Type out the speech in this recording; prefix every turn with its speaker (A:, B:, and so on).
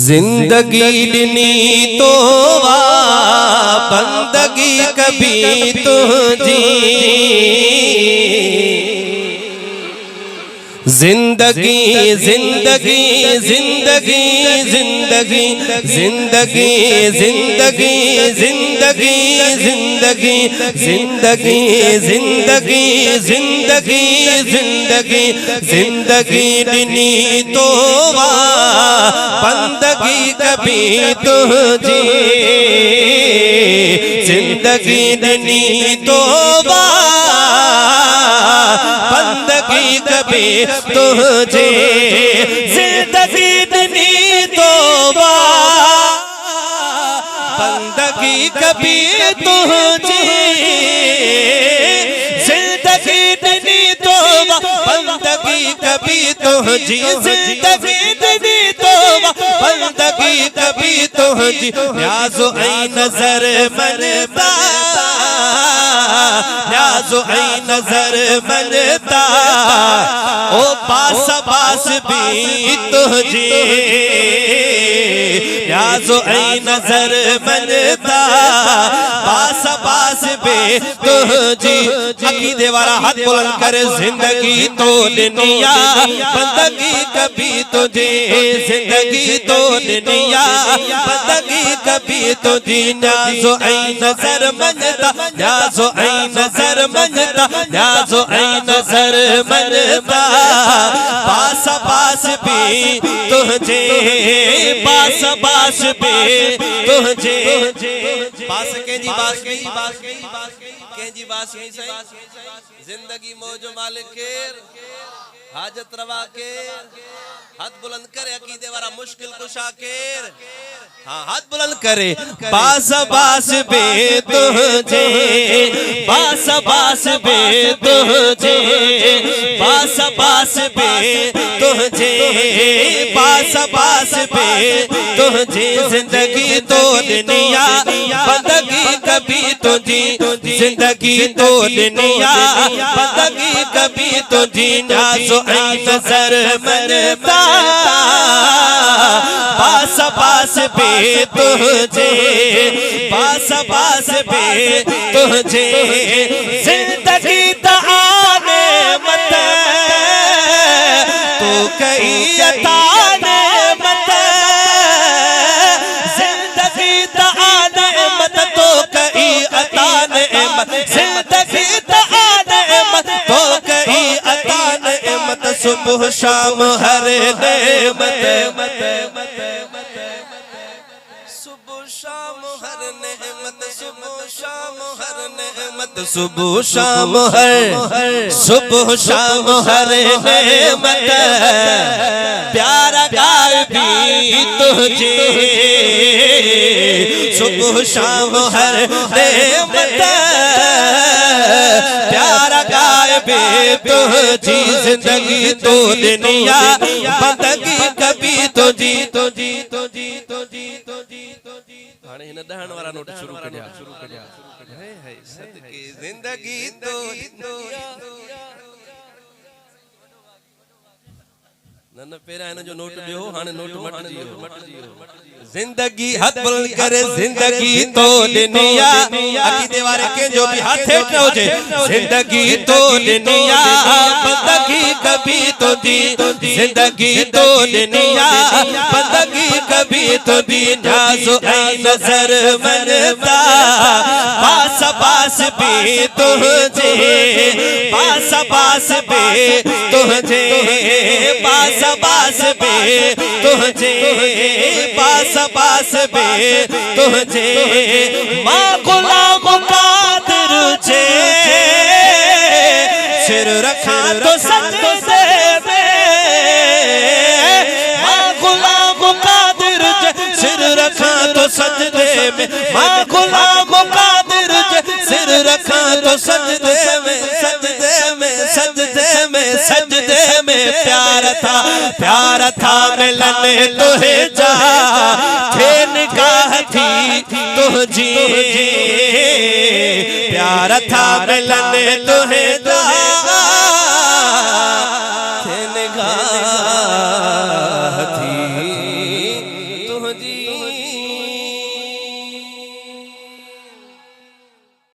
A: जिंदगी दिनी तो बंदगी कभी तुझी, जिंदगी जिंदगी जिंदगी जिंदगी जिंदगी जिंदगी जिंदगी जिंदगी जिंदगी जिंदगी जिंदगी जिंदगी जिंदगी दिनी तो बंदगी कभी तुझी, जिंदगी दिनी तो बंदगी कभी तुझे, जिंदगी दिनी तो बंदगी कभी तुझे, जिंदगी दिनी तो बंदगी कभी तुझे, जिंदगी दिनी तो बंदगी कभी तुझे। न्याज़ो ऐ नजर मनता, न्याज़ो ऐ नजर मनता, ओ पास पास भी तुझे, न्याज़ो ऐ नजर मनता, पास पास भी तुझे। अकीदे वाला हाथ बुलंद कर, जिंदगी तो दुनिया बंदगी कभी तुझे, जिंदगी तो दुनिया बंदगी कभी तुझे। न्याज़ो ऐ नजर मनता, न्याज़ो ऐ नजर मनता, न्याज़ो ऐ नजर मनता, पास पास भी तुझे, पास पास भी तुझे। पास के जी बास के जी बास के जिंदगी मौजो मालिक केर, हाजत रवा केर, हाथ बुलंद करे अकीदे वाला मुश्किल कुशा केर, हाँ हाथ बुलंद करे। बास बास बे तुझे, बास बास बे तुझे, बास बास बे तुझे, बास बास बे तुझे। जिंदगी तो दुनिया बंदगी कभी तुझी, जिंदगी तो दुनिया बंदगी कभी तुझी। न्याज़ो ऐ नजर मनता, पास पास बे तुझे, पास पास बे तुझे। जिंदगी ताने मत तो कहीं ताने मत, जिंदगी ताने मत तो कहीं ताने मत, जिंदगी ताने मत तो कहीं ताने मत। सुबह शाम हर नेमत, सुबह शाम हर नेमत, सुबह शाम हर नेमत, सुबह शाम हर, सुबह शाम हर नेमत। प्यारा गाय भी तुझे, सुबह शाम हर नेमत, प्यारा गाय भी तुझी। जिंदगी तो दुनिया बंदगी कभी तुझी, तुझी तुझी तुझी तुझी तुझी। हाणे हिन दहण वाला नोट शुरू करिया, शुरू करिया। है सदके जिंदगी तो दुनिया न पेरा हिन जो नोट दियो, हाणे नोट मट जियो। जिंदगी हाथ बुलंद करे, जिंदगी तो दुनिया अकीदे वाले के जो भी हाथ हेठ न होजे। जिंदगी तो दुनिया बंदगी कभी तुझी, जिंदगी तो दुनिया बंदगी कभी तुझी। न्याज़ो ऐ नजर मनता, पास पास भी तुझे, पास पास भी तुझे, पास पास भी तुझे, पास पास भी तुझे। माँ गुलाम कादिर जे सिर रखा तो सजदे में, माँ गुलाम कादिर जे सिर रखा तो सजदे में, माँ गुलाम कादिर जे सिर रखा तो सजदे में, सजदे में, सजदे में, सजदे में। प्यार था मिलन तुहे जा, थे निगाह थी तुझी, प्यार था मिलन तुहे जा, थे निगाह थी जी